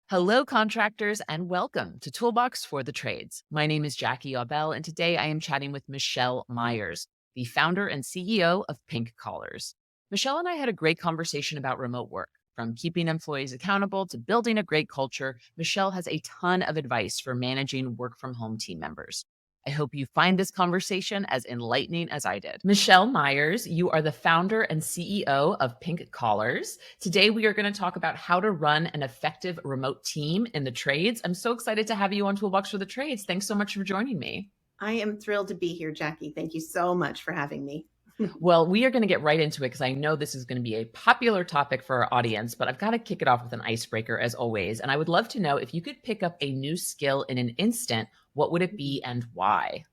Hello, contractors, and welcome to Toolbox for the Trades. My name is Jackie Aubel, and today I am chatting with Michelle Myers, the founder and CEO of Pink Collars. Michelle and I had a great conversation about remote work. From keeping employees accountable to building a great culture, Michelle has a ton of advice for managing work from home team members. I hope you find this conversation as enlightening as I did. Michelle Myers, you are the founder and CEO of Pink Collars. Today, we are going to talk about how to run an effective remote team in the trades. I'm so excited to have you on Toolbox for the Trades. Thanks so much for joining me. I am thrilled to be here, Jackie. Thank you so much for having me. Well, we are going to get right into it because I know this is going to be a popular topic for our audience, but I've got to kick it off with an icebreaker as always. And I would love to know if you could pick up a new skill in an instant, what would it be and why?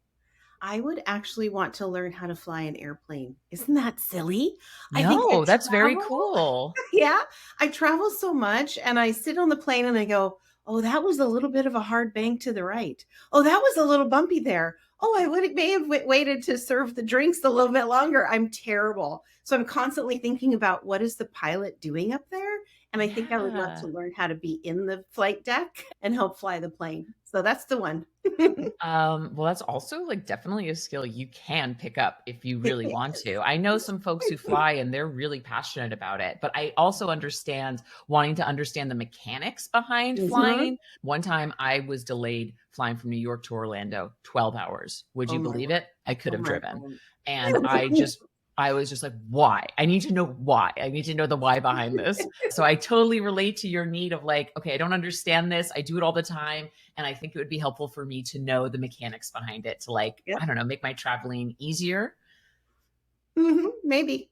I would actually want to learn how to fly an airplane. Isn't that silly? I think I No, that's very travel. cool. Yeah, I travel so much and I sit on the plane and I go, oh, that was a little bit of a hard bank to the right. Oh, that was a little bumpy there. Oh, I would may have waited to serve the drinks a little bit longer. I'm terrible. So I'm constantly thinking about what is the pilot doing up there? And I think I would love Yeah. to learn how to be in the flight deck and help fly the plane. So that's the one. Well, that's also like definitely a skill you can pick up if you really want to. I know some folks who fly and they're really passionate about it, but I also understand wanting to understand the mechanics behind Mhm. flying. One time I was delayed flying from New York to Orlando 12 hours. Would Oh you my believe word. it? I could Oh have my driven. word. And I was just like, why? I need to know why. I need to know the why behind this. So I totally relate to your need of like, okay, I don't understand this. I do it all the time. And I think it would be helpful for me to know the mechanics behind it to like, I Yep. don't know, make my traveling easier. Maybe.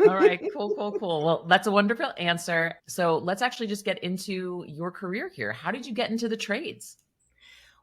All right, cool, cool, cool. Well, that's a wonderful answer. So let's actually just get into your career here. How did you get into the trades?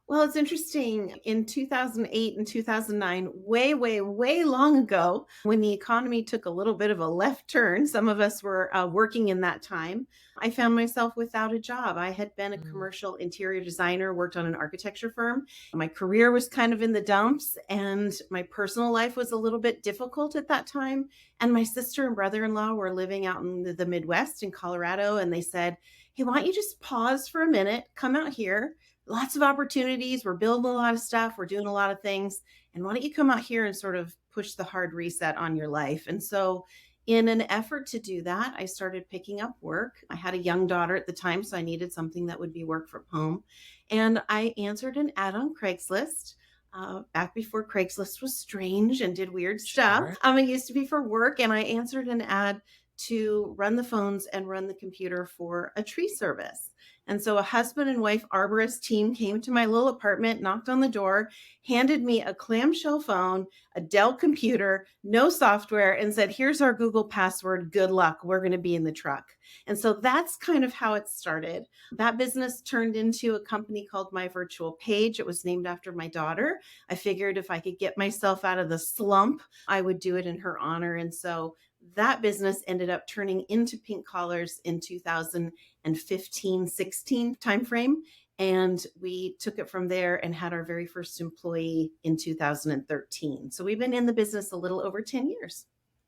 Well, it's interesting. In 2008 and 2009, way, way, way long ago, when the economy took a little bit of a left turn, some of us were working in that time. I found myself without a job. I had been a Mm, commercial interior designer, worked on an architecture firm. My career was kind of in the dumps, and my personal life was a little bit difficult at that time. And my sister and brother in law were living out in the Midwest in Colorado, and they said, hey, why don't you just pause for a minute, come out here? Lots of opportunities. We're building a lot of stuff. We're doing a lot of things. And why don't you come out here and sort of push the hard reset on your life? And so, in an effort to do that, I started picking up work. I had a young daughter at the time, so I needed something that would be work from home. And I answered an ad on Craigslist. Back before Craigslist was strange and did weird stuff. sure. It used to be for work, and I answered an ad to run the phones and run the computer for a tree service. And so a husband and wife arborist team came to my little apartment, knocked on the door, handed me a clamshell phone, a Dell computer, no software, and said, here's our Google password. Good luck. We're going to be in the truck. And so that's kind of how it started. That business turned into a company called My Virtual Page. It was named after my daughter. I figured if I could get myself out of the slump, I would do it in her honor. And so that business ended up turning into Pink Collars in 2015-16 timeframe. And we took it from there and had our very first employee in 2013. So we've been in the business a little over 10 years.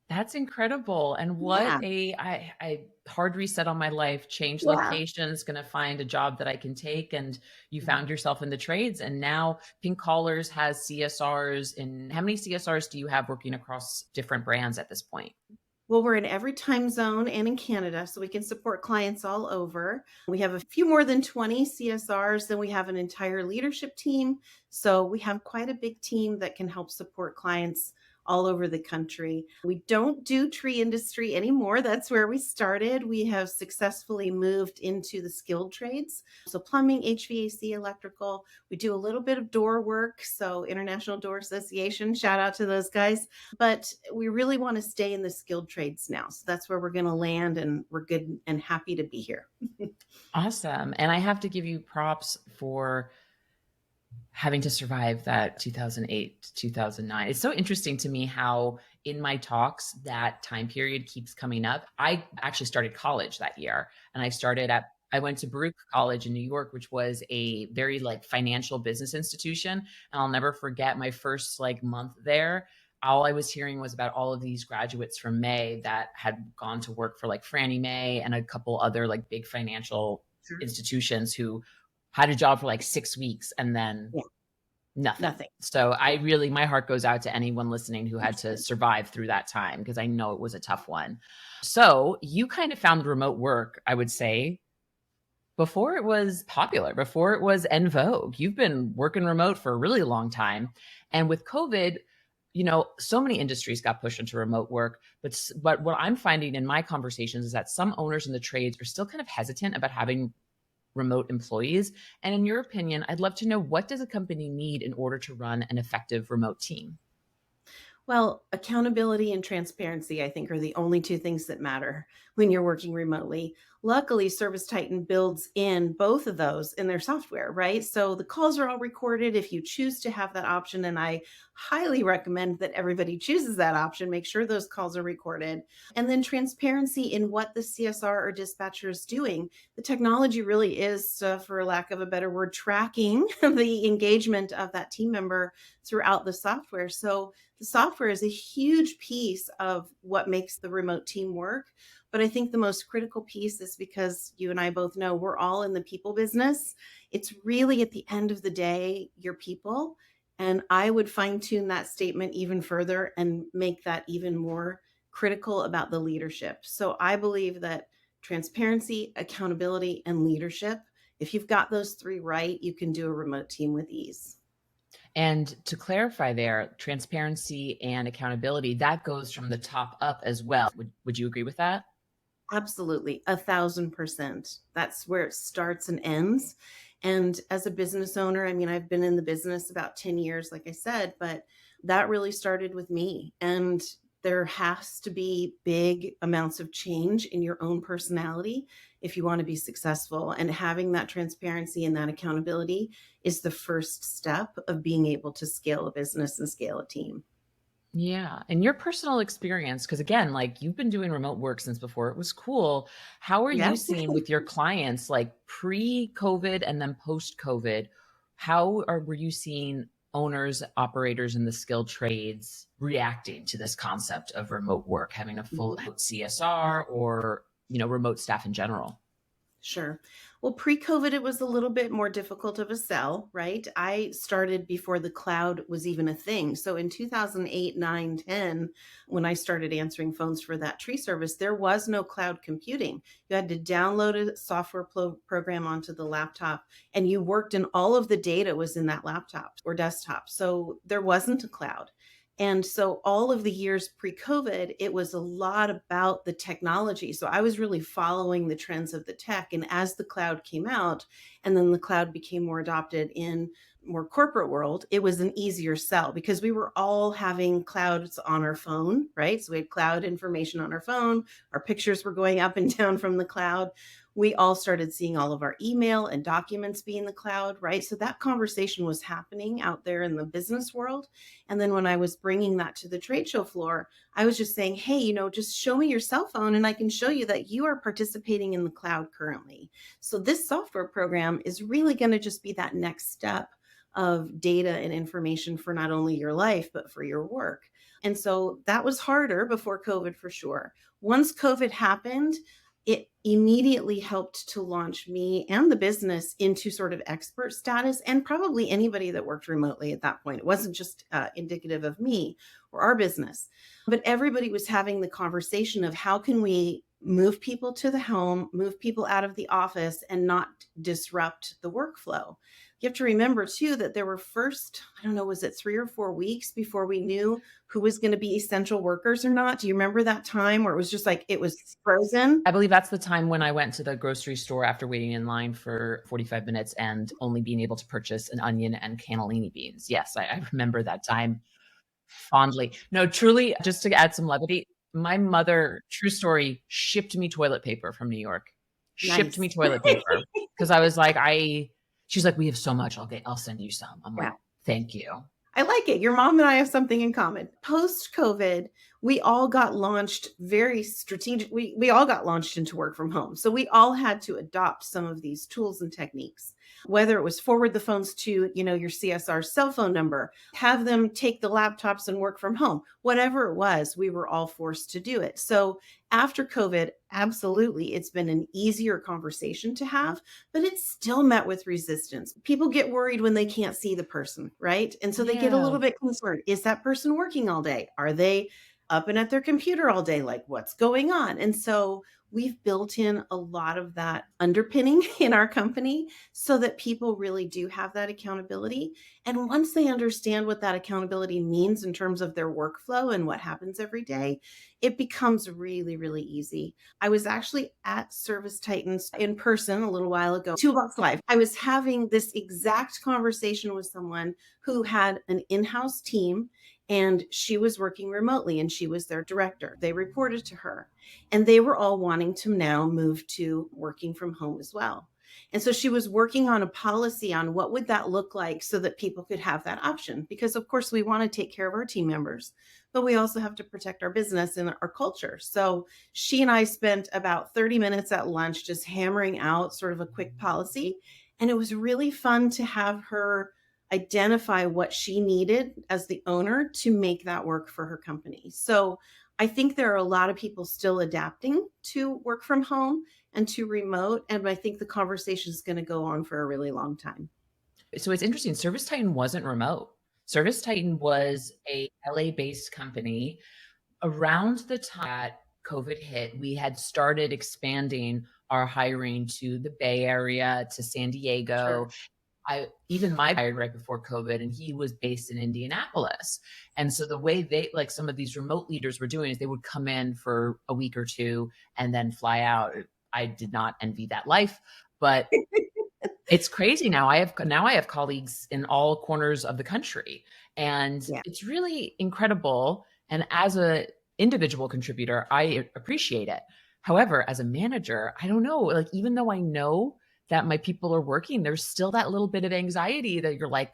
That's incredible. And what Yeah. I hard reset on my life, change Yeah. locations, gonna find a job that I can take. And you Mhm. found yourself in the trades. And now Pink Collars has CSRs. And how many CSRs do you have working across different brands at this point? Well, we're in every time zone and in Canada, so we can support clients all over. We have a few more than 20 CSRs, then we have an entire leadership team. So we have quite a big team that can help support clients all over the country. We don't do tree industry anymore. That's where we started. We have successfully moved into the skilled trades. So plumbing, HVAC, electrical. We do a little bit of door work. So International Door Association, shout out to those guys, but we really want to stay in the skilled trades now. So that's where we're going to land, and we're good and happy to be here. Awesome. And I have to give you props for having to survive that 2008 to 2009. It's so interesting to me how in my talks that time period keeps coming up. I actually started college that year and I went to Baruch College in New York, which was a very like financial business institution. And I'll never forget my first like month there. All I was hearing was about all of these graduates from May that had gone to work for like Frannie Mae and a couple other like big financial Sure. institutions who had a job for like 6 weeks and then Yeah, nothing. nothing. So my heart goes out to anyone listening who had to survive through that time because I know it was a tough one. So you kind of found remote work, I would say, before it was popular, before it was en vogue. You've been working remote for a really long time. And with COVID, so many industries got pushed into remote work. But what I'm finding in my conversations is that some owners in the trades are still kind of hesitant about having remote employees. And in your opinion, I'd love to know, what does a company need in order to run an effective remote team? Well, accountability and transparency, I think, are the only two things that matter when you're working remotely. Luckily, ServiceTitan builds in both of those in their software, right? So the calls are all recorded if you choose to have that option. And I highly recommend that everybody chooses that option. Make sure those calls are recorded. And then transparency in what the CSR or dispatcher is doing. The technology really is, for lack of a better word, tracking the engagement of that team member throughout the software. So the software is a huge piece of what makes the remote team work. But I think the most critical piece is because you and I both know we're all in the people business. It's really at the end of the day, your people. And I would fine tune that statement even further and make that even more critical about the leadership. So I believe that transparency, accountability, and leadership, if you've got those three right, you can do a remote team with ease. And to clarify there, transparency and accountability, that goes from the top up as well. Would you agree with that? Absolutely, 1,000%. That's where it starts and ends. And as a business owner, I mean, I've been in the business about 10 years, like I said, but that really started with me. And there has to be big amounts of change in your own personality if you want to be successful. And having that transparency and that accountability is the first step of being able to scale a business and scale a team. Yeah. And your personal experience, because again, like you've been doing remote work since before it was cool. How are Yeah. you seeing with your clients, like pre-COVID and then post-COVID? Were you seeing owners, operators in the skilled trades reacting to this concept of remote work, having a full CSR or, remote staff in general? Sure. Well, pre-COVID, it was a little bit more difficult of a sell, right? I started before the cloud was even a thing. So in 2008, 9, 10, when I started answering phones for that tree service, there was no cloud computing. You had to download a software program onto the laptop, and you worked, and all of the data was in that laptop or desktop. So there wasn't a cloud. And so all of the years pre-COVID, it was a lot about the technology. So I was really following the trends of the tech. And as the cloud came out, and then the cloud became more adopted in more corporate world, it was an easier sell because we were all having clouds on our phone, right? So we had cloud information on our phone. Our pictures were going up and down from the cloud. We all started seeing all of our email and documents be in the cloud, right? So that conversation was happening out there in the business world. And then when I was bringing that to the trade show floor, I was just saying, hey, just show me your cell phone and I can show you that you are participating in the cloud currently. So this software program is really going to just be that next step of data and information for not only your life, but for your work. And so that was harder before COVID for sure. Once COVID happened, it immediately helped to launch me and the business into sort of expert status, and probably anybody that worked remotely at that point. It wasn't just indicative of me or our business, but everybody was having the conversation of how can we move people to the home, move people out of the office, and not disrupt the workflow. You have to remember too that there were first, I don't know, was it 3 or 4 weeks before we knew who was going to be essential workers or not? Do you remember that time where it was just like it was frozen? I believe that's the time when I went to the grocery store after waiting in line for 45 minutes and only being able to purchase an onion and cannellini beans. Yes, I remember that time fondly. No, truly, just to add some levity, my mother, true story, shipped me toilet paper from New York. Shipped me Nice. toilet paper because I was like, she's like, we have so much. I'll send you some. I'm like, Wow. thank you. I like it. Your mom and I have something in common. Post COVID, we all got launched very strategic. We all got launched into work from home. So we all had to adopt some of these tools and techniques, whether it was forward the phones to, your CSR cell phone number, have them take the laptops and work from home, whatever it was, we were all forced to do it. So after COVID, absolutely, it's been an easier conversation to have, but it's still met with resistance. People get worried when they can't see the person, right? And so they get a Yeah. little bit concerned. Is that person working all day? Are they up and at their computer all day? Like, what's going on? And so we've built in a lot of that underpinning in our company so that people really do have that accountability. And once they understand what that accountability means in terms of their workflow and what happens every day, it becomes really, really easy. I was actually at Service Titans in person a little while ago, Toolbox Live. I was having this exact conversation with someone who had an in house team and she was working remotely and she was their director. They reported to her and they were all wanting to now move to working from home as well. And so she was working on a policy on what would that look like so that people could have that option, because of course we want to take care of our team members, but we also have to protect our business and our culture. So she and I spent about 30 minutes at lunch just hammering out sort of a quick policy. And it was really fun to have her identify what she needed as the owner to make that work for her company. So I think there are a lot of people still adapting to work from home and to remote. And I think the conversation is going to go on for a really long time. So it's interesting. ServiceTitan wasn't remote. ServiceTitan was a LA-based company. Around the time that COVID hit, we had started expanding our hiring to the Bay Area, to San Sure. Diego. I even my hired right before COVID, and he was based in Indianapolis. And so the way they, like, some of these remote leaders were doing is they would come in for a week or two and then fly out. I did not envy that life, but it's crazy now. I have colleagues in all corners of the country, and Yeah. it's really incredible. And as a individual contributor, I appreciate it. However, as a manager, I don't know, like, even though I know that my people are working, there's still that little bit of anxiety that you're like,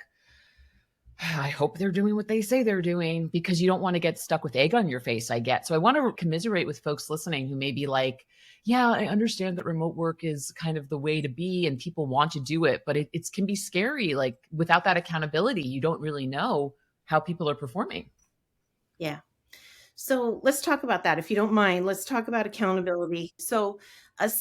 I hope they're doing what they say they're doing, because you don't want to get stuck with egg on your face, I get. So I want to commiserate with folks listening who may be like, yeah, I understand that remote work is kind of the way to be and people want to do it, but it can be scary. Like, without that accountability, you don't really know how people are performing. Yeah. So let's talk about that. If you don't mind, let's talk about accountability. So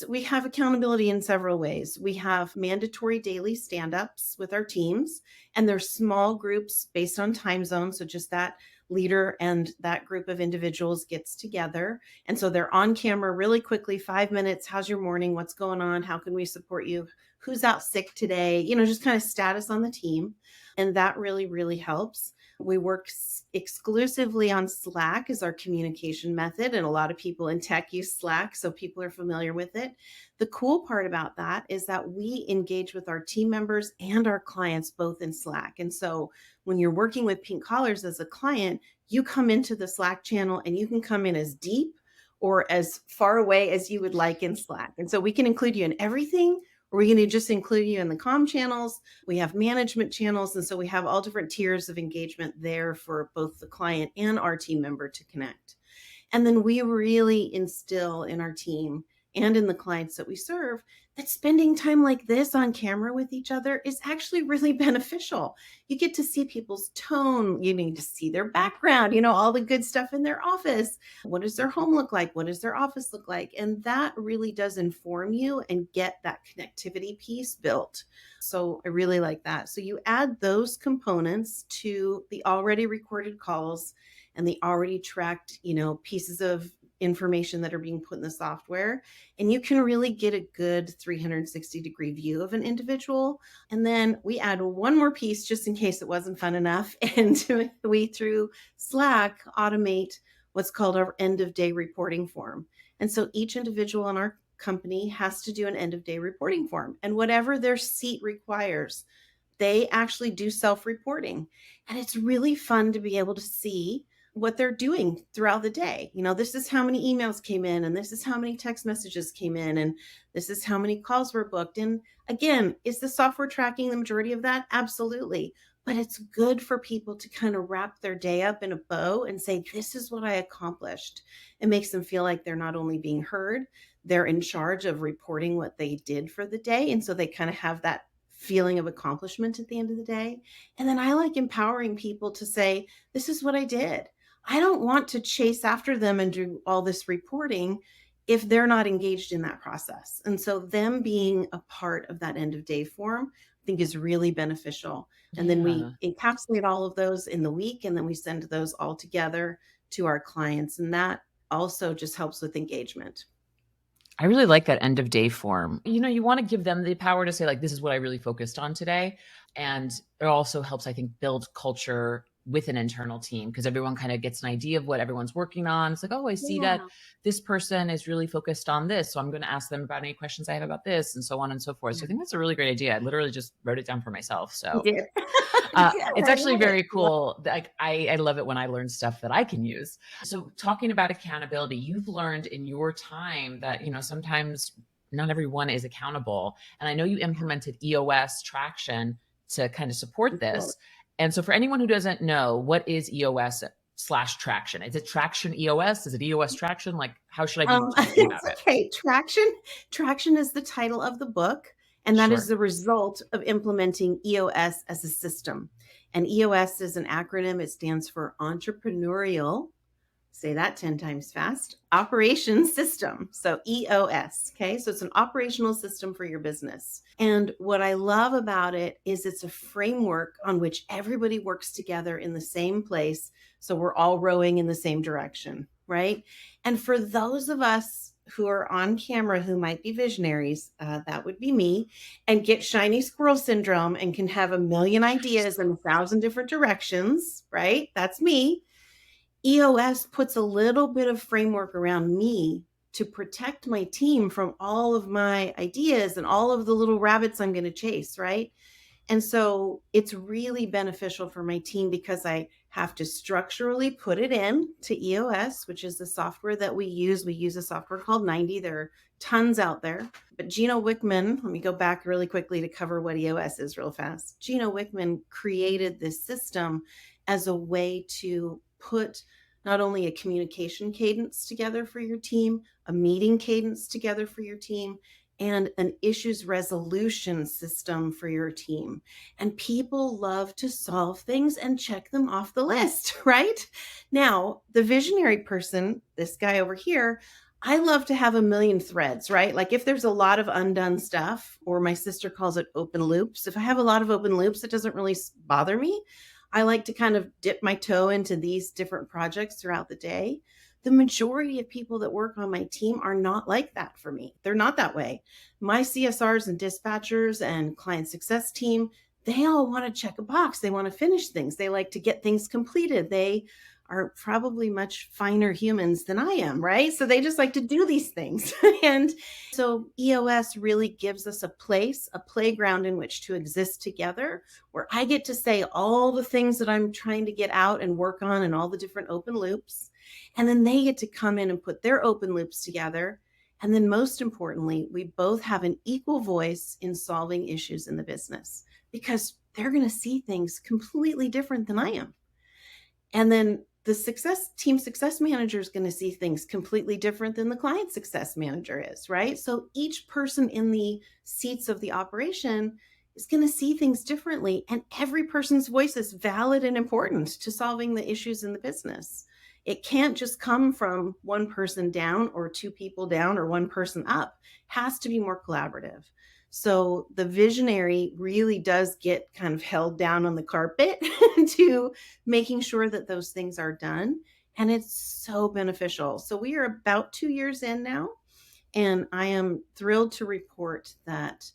we have accountability in several ways. We have mandatory daily stand-ups with our teams, and they're small groups based on time zone. So just that leader and that group of individuals gets together. And so they're on camera really quickly, 5 minutes. How's your morning? What's going on? How can we support you? Who's out sick today? Just kind of status on the team. And that really, really helps. We work exclusively on Slack as our communication method, and a lot of people in tech use Slack, so people are familiar with it. The cool part about that is that we engage with our team members and our clients both in Slack. And so when you're working with Pink Collars as a client, you come into the Slack channel and you can come in as deep or as far away as you would like in Slack. And so we can include you in everything, or we can just include you in the comm channels. We have management channels. And so we have all different tiers of engagement there for both the client and our team member to connect. And then we really instill in our team and in the clients that we serve that spending time like this on camera with each other is actually really beneficial. You get to see people's tone, you need to see their background, all the good stuff in their office. What does their home look like? What does their office look like? And that really does inform you and get that connectivity piece built. So I really like that. So you add those components to the already recorded calls and the already tracked, pieces of information that are being put in the software. And you can really get a good 360-degree view of an individual. And then we add one more piece just in case it wasn't fun enough. And we, through Slack, automate what's called our end of day reporting form. And so each individual in our company has to do an end of day reporting form. And whatever their seat requires, they actually do self-reporting. And it's really fun to be able to see what they're doing throughout the day. This is how many emails came in, and this is how many text messages came in, and this is how many calls were booked. And again, is the software tracking the majority of that? Absolutely. but it's good for people to kind of wrap their day up in a bow and say, this is what I accomplished. It makes them feel like they're not only being heard, they're in charge of reporting what they did for the day. And so they kind of have that feeling of accomplishment at the end of the day. And then I like empowering people to say, this is what I did. I don't want to chase after them and do all this reporting if they're not engaged in that process. And so them being a part of that end of day form, I think is really beneficial. And then we Yeah. encapsulate all of those in the week, and then we send those all together to our clients. And that also just helps with engagement. I really like that end of day form. You want to give them the power to say, like, this is what I really focused on today. And it also helps, I think, build culture with an internal team because everyone kind of gets an idea of what everyone's working on. It's like, oh, I see that Yeah. this person is really focused on this. So I'm going to ask them about any questions I have about this and so on and so forth. So I Yeah. think that's a really great idea. I literally just wrote it down for myself. You So did. Good. it's I actually love it. very cool. Like I love it when I learn stuff that I can use. So talking about accountability, you've learned in your time that sometimes not everyone is accountable, and I know you implemented EOS traction to kind of support Well, this. And so for anyone who doesn't know, what is EOS slash traction? Is it traction EOS? Is it EOS traction? Like, how should I be talking about it's it? okay. Traction is the title of the book, and that is Sure. the result of implementing EOS as a system. And EOS is an acronym. It stands for Entrepreneurial, say that 10 times fast, operations system. So EOS. Okay. So it's an operational system for your business. And what I love about it is it's a framework on which everybody works together in the same place. So we're all rowing in the same direction. Right. And for those of us who are on camera who might be visionaries, that would be me, and get shiny squirrel syndrome and can have a million ideas in 1,000 different directions. Right. That's me. EOS puts a little bit of framework around me to protect my team from all of my ideas and all of the little rabbits I'm going to chase, right? And so it's really beneficial for my team because I have to structurally put it in to EOS, which is the software that we use. We use a software called 90. There are tons out there. But Gino Wickman, let me go back really quickly to cover what EOS is real fast. Gino Wickman created this system as a way to put not only a communication cadence together for your team, a meeting cadence together for your team, and an issues resolution system for your team. And people love to solve things and check them off the list, right? Now, the visionary person, this guy over here, I love to have a million threads, right? Like if there's a lot of undone stuff, or my sister calls it open loops, if I have a lot of open loops, it doesn't really bother me. I like to kind of dip my toe into these different projects throughout the day. The majority of people that work on my team are not like that for me. They're not that way. My CSRs and dispatchers and client success team, they all want to check a box. They want to finish things. They like to get things completed. They are probably much finer humans than I am, right? So they just like to do these things. And so EOS really gives us a place, a playground in which to exist together, where I get to say all the things that I'm trying to get out and work on and all the different open loops. And then they get to come in and put their open loops together. And then most importantly, we both have an equal voice in solving issues in the business because they're going to see things completely different than I am. And then the team success manager is going to see things completely different than the client success manager is, right? So each person in the seats of the operation is going to see things differently. And every person's voice is valid and important to solving the issues in the business. It can't just come from one person down or two people down or one person up. It has to be more collaborative. So the visionary really does get kind of held down on the carpet to making sure that those things are done. And it's so beneficial. So we are about 2 years in now, and I am thrilled to report that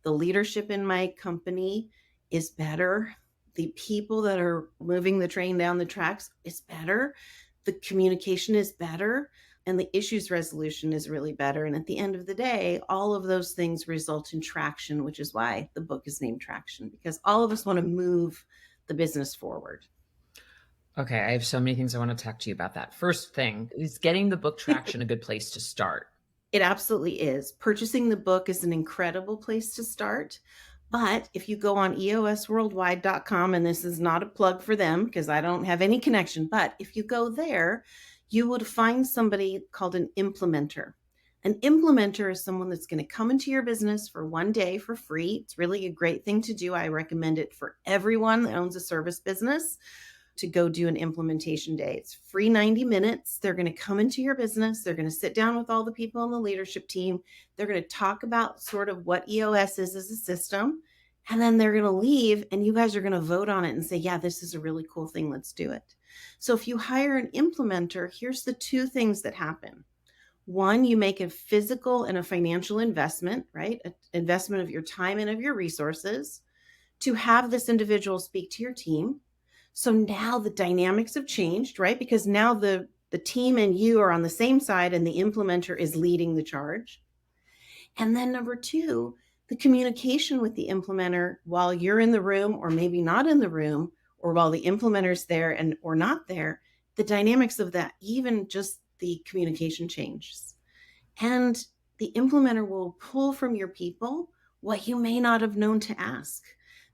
the leadership in my company is better. The people that are moving the train down the tracks is better. The communication is better, and the issues resolution is really better. And at the end of the day, all of those things result in traction, which is why the book is named Traction, because all of us want to move the business forward. Okay, I have so many things I want to talk to you about. That first thing is getting the book traction a good place to start. It absolutely is. Purchasing the book is an incredible place to start. But if you go on eosworldwide.com, and this is not a plug for them because I don't have any connection, but if you go there, you would find somebody called an implementer. An implementer is someone that's going to come into your business for one day for free. It's really a great thing to do. I recommend it for everyone that owns a service business to go do an implementation day. It's free 90 minutes. They're going to come into your business. They're going to sit down with all the people on the leadership team. They're going to talk about sort of what EOS is as a system. And then they're going to leave and you guys are going to vote on it and say, yeah, this is a really cool thing. Let's do it. So if you hire an implementer, here's the two things that happen. One, you make a physical and a financial investment, right? An investment of your time and of your resources to have this individual speak to your team. So now the dynamics have changed, right? Because now the team and you are on the same side and the implementer is leading the charge. And then number two, the communication with the implementer while you're in the room or maybe not in the room, or while the implementer's there and or not there, the dynamics of that, even just the communication changes. And the implementer will pull from your people what you may not have known to ask.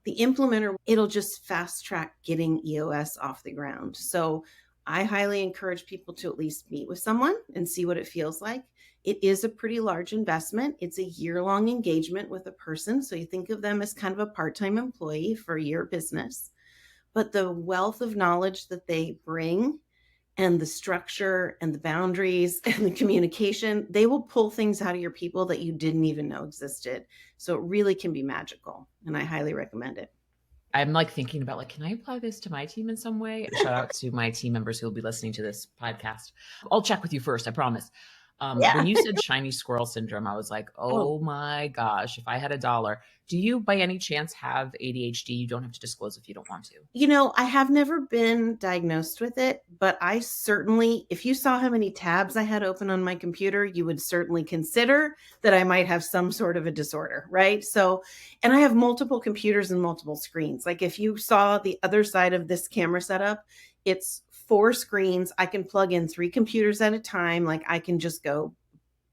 The implementer, it'll just fast track getting EOS off the ground. So I highly encourage people to at least meet with someone and see what it feels like. It is a pretty large investment. It's a year-long engagement with a person. So you think of them as kind of a part-time employee for your business. But the wealth of knowledge that they bring and the structure and the boundaries and the communication, they will pull things out of your people that you didn't even know existed. So it really can be magical. And I highly recommend it. I'm like thinking about like, can I apply this to my team in some way? Shout out to my team members who will be listening to this podcast. I'll check with you first, I promise. Yeah. When you said shiny squirrel syndrome, I was like, Oh, oh my gosh, if I had $1. Do you by any chance have ADHD? You don't have to disclose if you don't want to. I have never been diagnosed with it, but I certainly, if you saw how many tabs I had open on my computer, you would certainly consider that I might have some sort of a disorder, right? So, and I have multiple computers and multiple screens. Like if you saw the other side of this camera setup, it's four screens. I can plug in three computers at a time. Like I can just go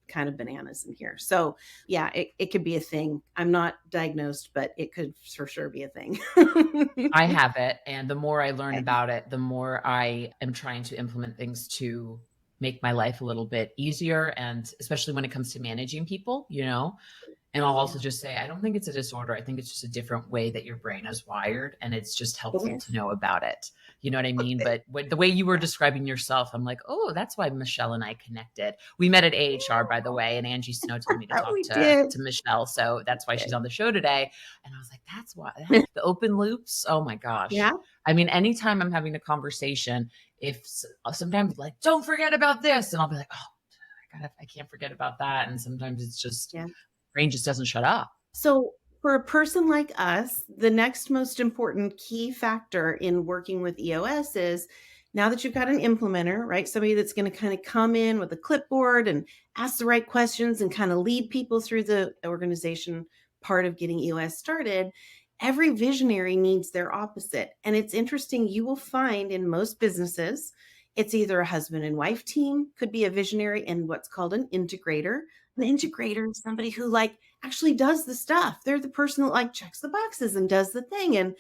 kind of bananas in here. So yeah, it could be a thing. I'm not diagnosed, but it could for sure be a thing. I have it. And the more I learn Okay. about it, the more I am trying to implement things to make my life a little bit easier. And especially when it comes to managing people, And I'll Yeah. also just say, I don't think it's a disorder. I think it's just a different way that your brain is wired. And it's just helpful Okay. to know about it. You know what I mean? Okay. But the way you were describing yourself, I'm like, oh, that's why Michelle and I connected. We met at AHR, by the way. And Angie Snow told me to talk We to, did. to Michelle. So that's why she's Okay. on the show today. And I was like, that's why the open loops. Oh my gosh. Yeah. I mean, anytime I'm having a conversation, if sometimes like, don't forget about this. And I'll be like, oh, I can't forget about that. And sometimes it's just, Yeah. brain just doesn't shut up. So, for a person like us, the next most important key factor in working with EOS is now that you've got an implementer, right? Somebody that's going to kind of come in with a clipboard and ask the right questions and kind of lead people through the organization part of getting EOS started. Every visionary needs their opposite. And it's interesting, you will find in most businesses, it's either a husband and wife team, could be a visionary and what's called an integrator. An integrator is somebody who actually does the stuff. They're the person that checks the boxes and does the thing and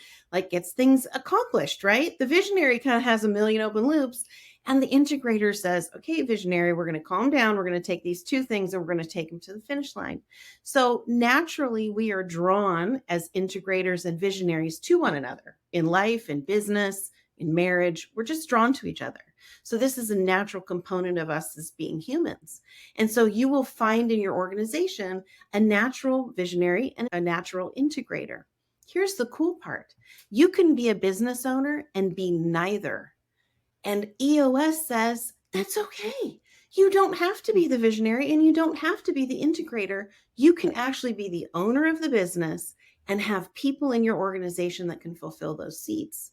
gets things accomplished, right? The visionary kind of has a million open loops. And the integrator says, okay, visionary, we're going to calm down. We're going to take these two things and we're going to take them to the finish line. So naturally, we are drawn as integrators and visionaries to one another in life, in business, in marriage. We're just drawn to each other. So this is a natural component of us as being humans. And so you will find in your organization a natural visionary and a natural integrator. Here's the cool part. You can be a business owner and be neither. And EOS says that's okay. You don't have to be the visionary and you don't have to be the integrator. You can actually be the owner of the business and have people in your organization that can fulfill those seats.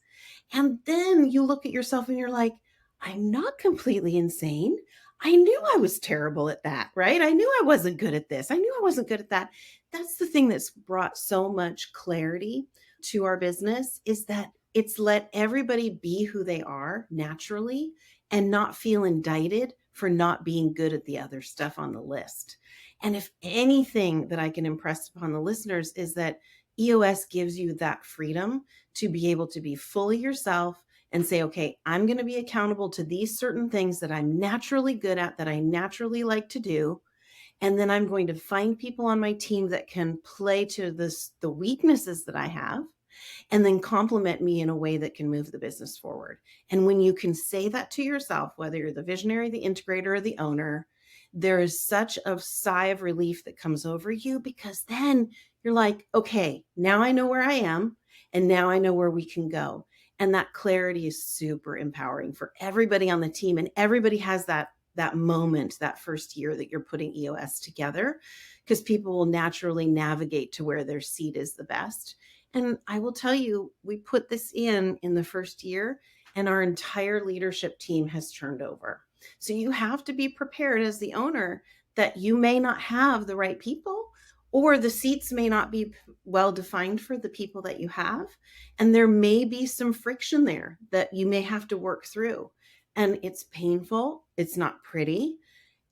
And then you look at yourself and you're like, I'm not completely insane. I knew I was terrible at that, right? I knew I wasn't good at this. I knew I wasn't good at that. That's the thing that's brought so much clarity to our business is that it's let everybody be who they are naturally and not feel indicted for not being good at the other stuff on the list. And if anything that I can impress upon the listeners is that EOS gives you that freedom to be able to be fully yourself and say, okay, I'm going to be accountable to these certain things that I'm naturally good at, that I naturally like to do. And then I'm going to find people on my team that can play to the weaknesses that I have and then compliment me in a way that can move the business forward. And when you can say that to yourself, whether you're the visionary, the integrator, or the owner, there is such a sigh of relief that comes over you because then you're like, okay, now I know where I am and now I know where we can go. And that clarity is super empowering for everybody on the team. And everybody has that moment, that first year that you're putting EOS together, because people will naturally navigate to where their seat is the best. And I will tell you, we put this in the first year, and our entire leadership team has turned over. So you have to be prepared as the owner that you may not have the right people, or the seats may not be well defined for the people that you have. And there may be some friction there that you may have to work through. And it's painful, it's not pretty,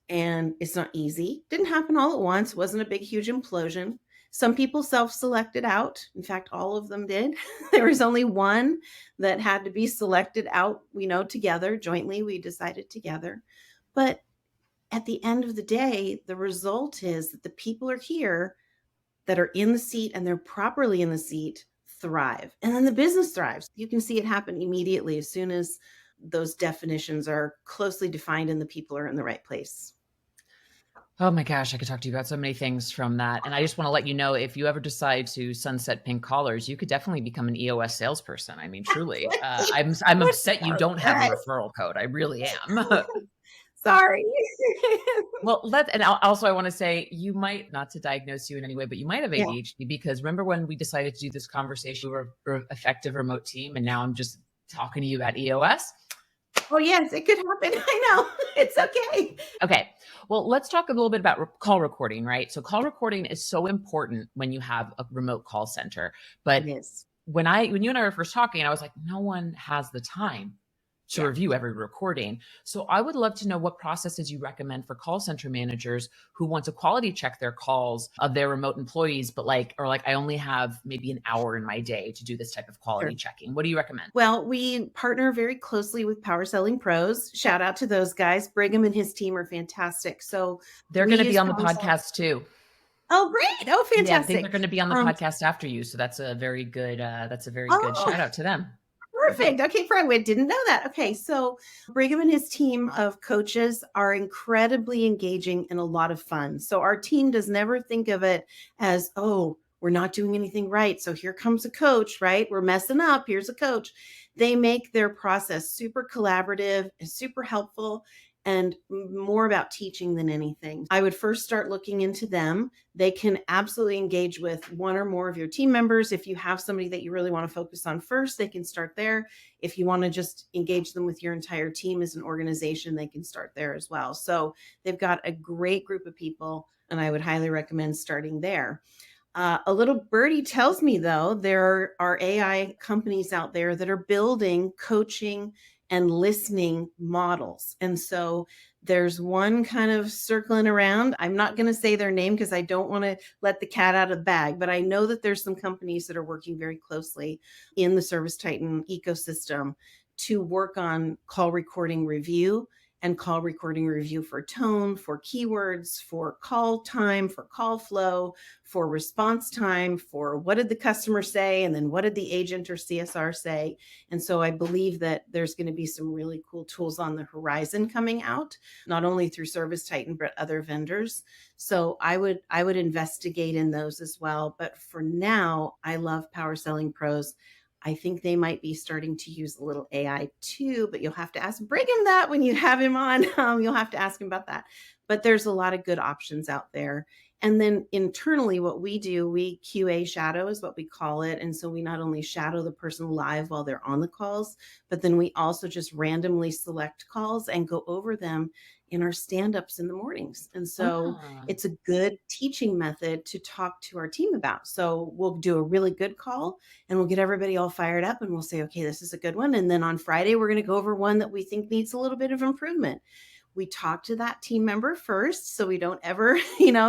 and it's not easy. Didn't happen all at once, wasn't a big, huge implosion. Some people self selected out. In fact, all of them did. There was only one that had to be selected out, together, jointly. We decided together. But at the end of the day, the result is that the people are here that are in the seat and they're properly in the seat thrive. And then the business thrives. You can see it happen immediately as soon as those definitions are closely defined and the people are in the right place. Oh my gosh, I could talk to you about so many things from that. And I just want to let you know, if you ever decide to sunset pink collars, you could definitely become an EOS salesperson. I mean, truly. I'm What upset you about don't have a that? referral code. I really am. Sorry. Well, I want to say, you might, not to diagnose you in any way, but you might have Yeah. ADHD, because remember when we decided to do this conversation, we were an effective remote team, and now I'm just talking to you about EOS. Oh, yes, it could happen. I know. It's okay. Okay. Well, let's talk a little bit about call recording, right? So call recording is so important when you have a remote call center. But It is. when you and I were first talking, I was like, no one has the time to Yeah. review every recording. So I would love to know what processes you recommend for call center managers who want to quality check their calls of their remote employees, but I only have maybe an hour in my day to do this type of quality Sure. checking. What do you recommend? Well, we partner very closely with Power Selling Pros. Shout out to those guys. Brigham and his team are fantastic. So They're we going to be use on the Power Selling. podcast too. Oh, great. Oh, Yeah, I think they're fantastic. going to be on the Um, podcast after you. So that's a very good oh, shout out to them. Perfect. Okay, I didn't know that. Okay, so Brigham and his team of coaches are incredibly engaging and a lot of fun. So our team does never think of it as, oh, we're not doing anything right. So here comes a coach, right? We're messing up. Here's a coach. They make their process super collaborative and super helpful and more about teaching than anything. I would first start looking into them. They can absolutely engage with one or more of your team members. If you have somebody that you really want to focus on first, they can start there. If you want to just engage them with your entire team as an organization, they can start there as well. So they've got a great group of people, and I would highly recommend starting there. A little birdie tells me, though, there are AI companies out there that are building coaching and listening models. And so there's one kind of circling around. I'm not going to say their name because I don't want to let the cat out of the bag, but I know that there's some companies that are working very closely in the ServiceTitan ecosystem to work on call recording review and call recording review for tone, for keywords, for call time, for call flow, for response time, for what did the customer say, and then what did the agent or CSR say. And so I believe that there's going to be some really cool tools on the horizon coming out, not only through ServiceTitan, but other vendors. So I would investigate in those as well. But for now, I love Power Selling Pros. I think they might be starting to use a little AI too, but you'll have to ask Brigham that when you have him on. You'll have to ask him about that. But there's a lot of good options out there. And then internally, what we do, we QA shadow is what we call it. And so we not only shadow the person live while they're on the calls, but then we also just randomly select calls and go over them in our stand-ups in the mornings. And so Ah. it's a good teaching method to talk to our team about. So we'll do a really good call and we'll get everybody all fired up and we'll say, okay, this is a good one. And then on Friday, we're going to go over one that we think needs a little bit of improvement. We talk to that team member first so we don't ever,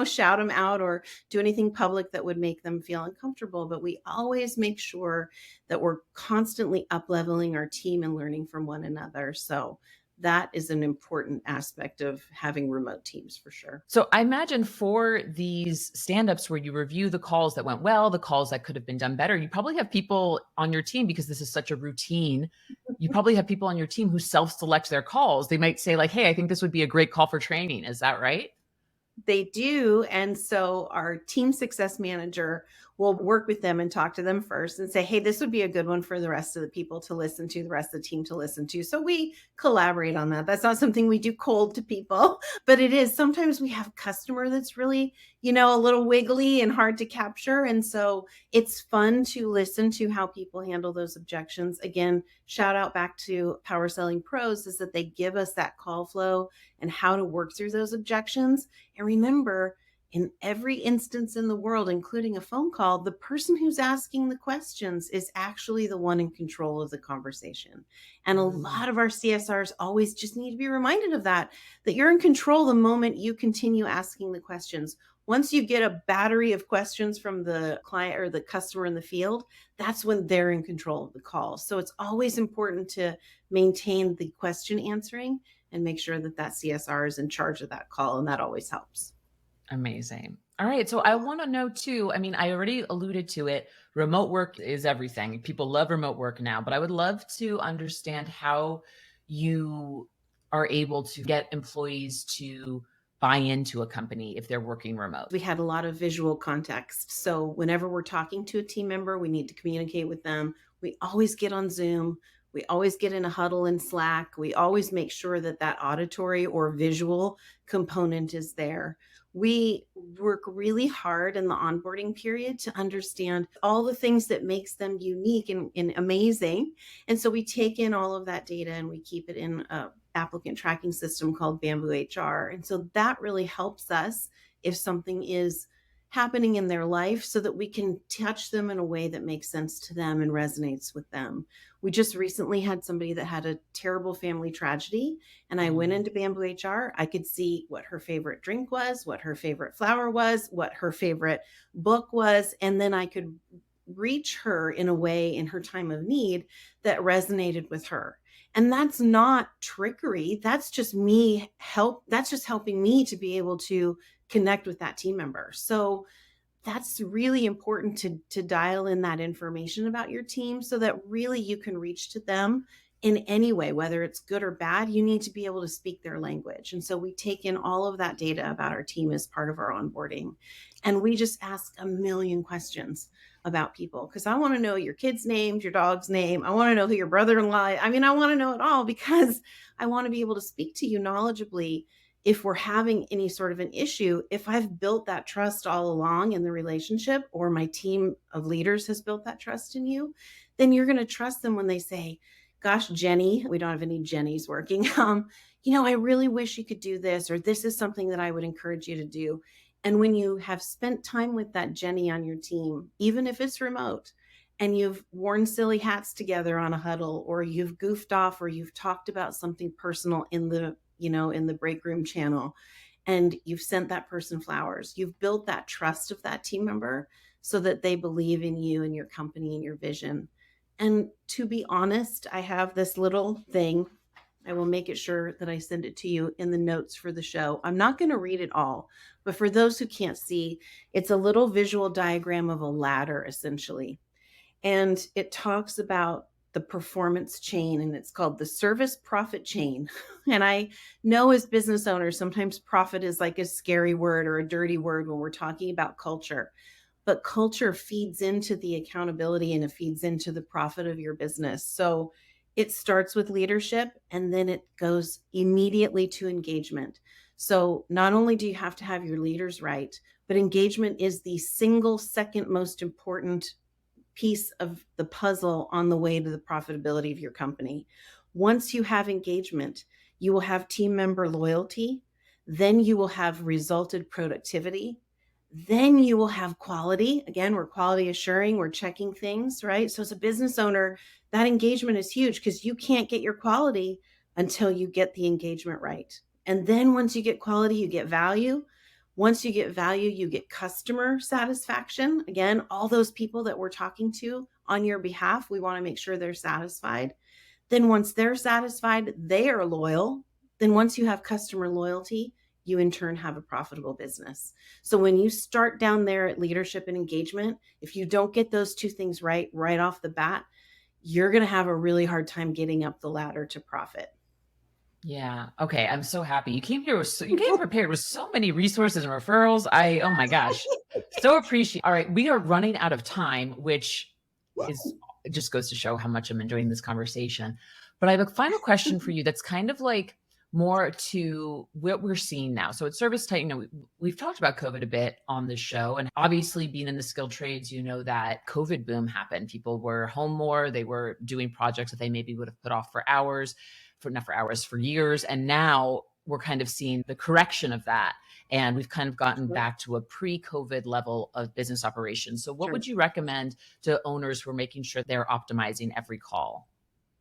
shout them out or do anything public that would make them feel uncomfortable. But we always make sure that we're constantly up leveling our team and learning from one another. So that is an important aspect of having remote teams for sure. So I imagine for these stand-ups where you review the calls that went well, the calls that could have been done better, you probably have people on your team because this is such a routine. You probably have people on your team who self-select their calls. They might say like, "Hey, I think this would be a great call for training." Is that right? They do. And so our team success manager will work with them and talk to them first and say, hey, this would be a good one for the rest of the people to listen to, the rest of the team to listen to. So we collaborate on that. That's not something we do cold to people, but it is. Sometimes we have a customer that's really, a little wiggly and hard to capture. And so it's fun to listen to how people handle those objections. Again, shout out back to Power Selling Pros is that they give us that call flow and how to work through those objections. And remember, in every instance in the world, including a phone call, the person who's asking the questions is actually the one in control of the conversation. And a Mm. lot of our CSRs always just need to be reminded of that you're in control the moment you continue asking the questions. Once you get a battery of questions from the client or the customer in the field, that's when they're in control of the call. So it's always important to maintain the question answering and make sure that CSR is in charge of that call. And that always helps. Amazing. All right. So I want to know too. I mean, I already alluded to it. Remote work is everything. People love remote work now, but I would love to understand how you are able to get employees to buy into a company if they're working remote. We had a lot of visual context. So whenever we're talking to a team member, we need to communicate with them. We always get on Zoom. We always get in a huddle in Slack. We always make sure that auditory or visual component is there. We work really hard in the onboarding period to understand all the things that makes them unique and amazing. And so we take in all of that data and we keep it in a applicant tracking system called Bamboo HR. And so that really helps us if something is happening in their life so that we can touch them in a way that makes sense to them and resonates with them. We just recently had somebody that had a terrible family tragedy, and I went Mm. into Bamboo HR. I could see what her favorite drink was, what her favorite flower was, what her favorite book was, and then I could reach her in a way in her time of need that resonated with her. And that's not trickery. That's just helping me to be able to connect with that team member. So that's really important to dial in that information about your team so that really you can reach to them in any way, whether it's good or bad. You need to be able to speak their language. And so we take in all of that data about our team as part of our onboarding. And we just ask a million questions about people because I want to know your kid's name, your dog's name. I want to know who your brother-in-law is. I mean, I want to know it all because I want to be able to speak to you knowledgeably if we're having any sort of an issue. If I've built that trust all along in the relationship, or my team of leaders has built that trust in you, then you're going to trust them when they say, gosh, Jenny, we don't have any Jennies working. I really wish you could do this, or this is something that I would encourage you to do. And when you have spent time with that Jenny on your team, even if it's remote, and you've worn silly hats together on a huddle, or you've goofed off, or you've talked about something personal in the break room channel, and you've sent that person flowers, you've built that trust of that team member so that they believe in you and your company and your vision. And to be honest, I have this little thing. I will make it sure that I send it to you in the notes for the show. I'm not going to read it all, but for those who can't see, it's a little visual diagram of a ladder, essentially. And it talks about the performance chain, and it's called the service profit chain. And I know as business owners, sometimes profit is like a scary word or a dirty word when we're talking about culture. But culture feeds into the accountability and it feeds into the profit of your business. So it starts with leadership and then it goes immediately to engagement. So not only do you have to have your leaders right, but engagement is the single second most important piece of the puzzle on the way to the profitability of your company. Once you have engagement, you will have team member loyalty, then you will have resulted productivity, then you will have quality. Again, we're quality assuring, we're checking things, right? So as a business owner, that engagement is huge because you can't get your quality until you get the engagement right. And then once you get quality, you get value. Once you get value, you get customer satisfaction. Again, all those people that we're talking to on your behalf, we want to make sure they're satisfied. Then once they're satisfied, they are loyal. Then once you have customer loyalty, you in turn have a profitable business. So when you start down there at leadership and engagement, if you don't get those two things right off the bat, you're going to have a really hard time getting up the ladder to profit. Yeah. Okay. I'm so happy. You came prepared with so many resources and referrals. Oh my gosh. So appreciate. All right. We are running out of time, which is it just goes to show how much I'm enjoying this conversation. But I have a final question for you that's kind of like more to what we're seeing now. So at ServiceTitan, we've talked about COVID a bit on this show. And obviously being in the skilled trades, you know that COVID boom happened. People were home more, they were doing projects that they maybe would have put off for hours for not for hours, for years. And now we're kind of seeing the correction of that. And we've kind of gotten Sure. back to a pre COVID level of business operations. So, what Sure. would you recommend to owners who are making sure they're optimizing every call?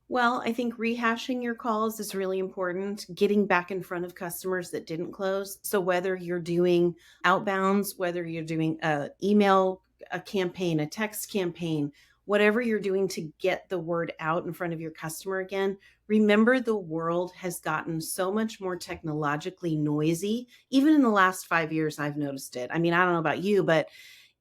Well, I think rehashing your calls is really important, getting back in front of customers that didn't close. So whether you're doing outbounds, whether you're doing a email, a campaign, a text campaign, whatever you're doing to get the word out in front of your customer again, remember the world has gotten so much more technologically noisy. Even in the last 5 years, I've noticed it. I mean, I don't know about you, but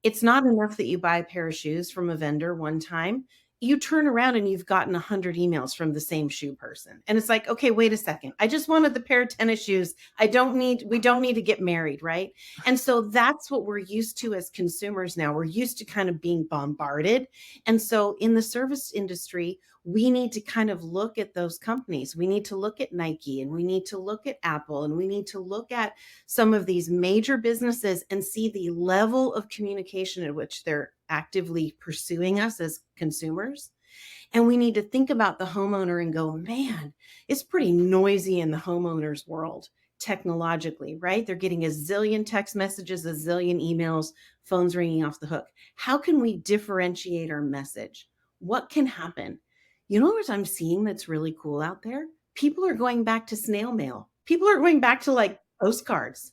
it's not enough that you buy a pair of shoes from a vendor one time. You turn around and you've gotten 100 emails from the same shoe person. And it's like, okay, wait a second. I just wanted the pair of tennis shoes. We don't need to get married, right? And so that's what we're used to as consumers now. We're used to kind of being bombarded. And so in the service industry, we need to kind of look at those companies. We need to look at Nike and we need to look at Apple and we need to look at some of these major businesses and see the level of communication at which they're actively pursuing us as consumers. And we need to think about the homeowner and go, man, it's pretty noisy in the homeowner's world technologically, right? They're getting a zillion text messages, a zillion emails, phones ringing off the hook. How can we differentiate our message? What can happen? You know what I'm seeing that's really cool out there? People are going back to snail mail. People are going back to like postcards.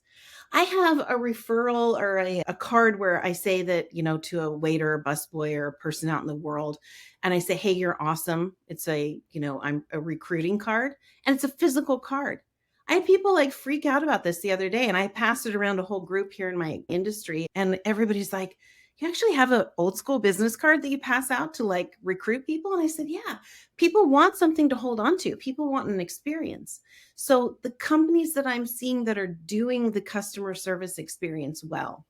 I have a referral or a card where I say that, to a waiter, a busboy, or a person out in the world, and I say, hey, you're awesome. It's I'm a recruiting card, and it's a physical card. I had people like freak out about this the other day, and I passed it around a whole group here in my industry, and everybody's like, you actually have an old school business card that you pass out to like recruit people? And I said, yeah, people want something to hold on to. People want an experience. So the companies that I'm seeing that are doing the customer service experience well,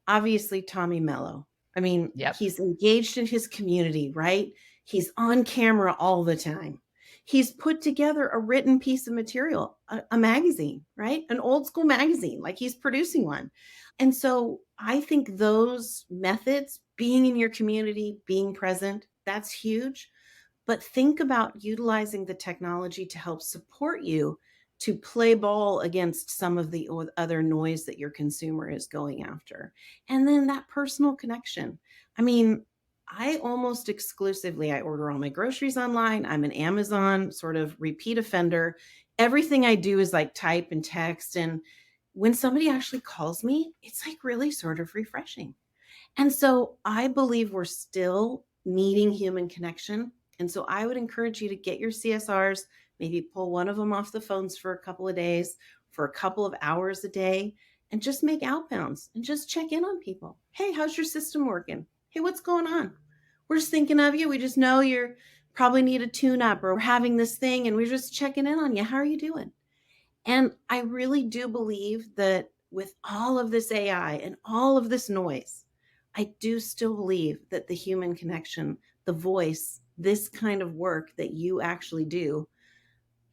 obviously Tommy Mello. I mean, Yep. he's engaged in his community, right? He's on camera all the time. He's put together a written piece of material, a magazine, right? An old school magazine, like he's producing one. And so I think those methods, being in your community, being present, that's huge. But think about utilizing the technology to help support you to play ball against some of the other noise that your consumer is going after. And then that personal connection. I mean, I almost exclusively I order all my groceries online. I'm an Amazon sort of repeat offender. Everything I do is like type and text, and when somebody actually calls me, it's like really sort of refreshing. And so I believe we're still needing human connection. And so I would encourage you to get your CSRs, maybe pull one of them off the phones for a couple of days, for a couple of hours a day, and just make outbounds and just check in on people. Hey, how's your system working? Hey, what's going on? We're just thinking of you. We just know you're probably need a tune up or we're having this thing and we're just checking in on you. How are you doing? And I really do believe that with all of this AI and all of this noise, I do still believe that the human connection, the voice, this kind of work that you actually do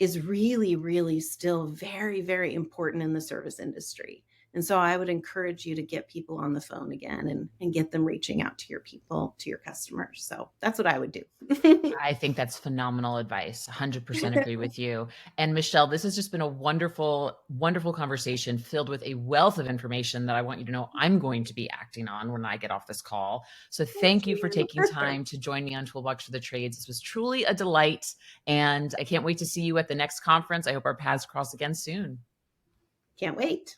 is really, really still very, very important in the service industry. And so I would encourage you to get people on the phone again and get them reaching out to your people, to your customers. So that's what I would do. I think that's phenomenal advice. 100% agree with you. And Michelle, this has just been a wonderful, wonderful conversation filled with a wealth of information that I want you to know I'm going to be acting on when I get off this call. So Thank thank you for you. taking time to join me on Toolbox for the Trades. This was truly a delight. And I can't wait to see you at the next conference. I hope our paths cross again soon. Can't wait.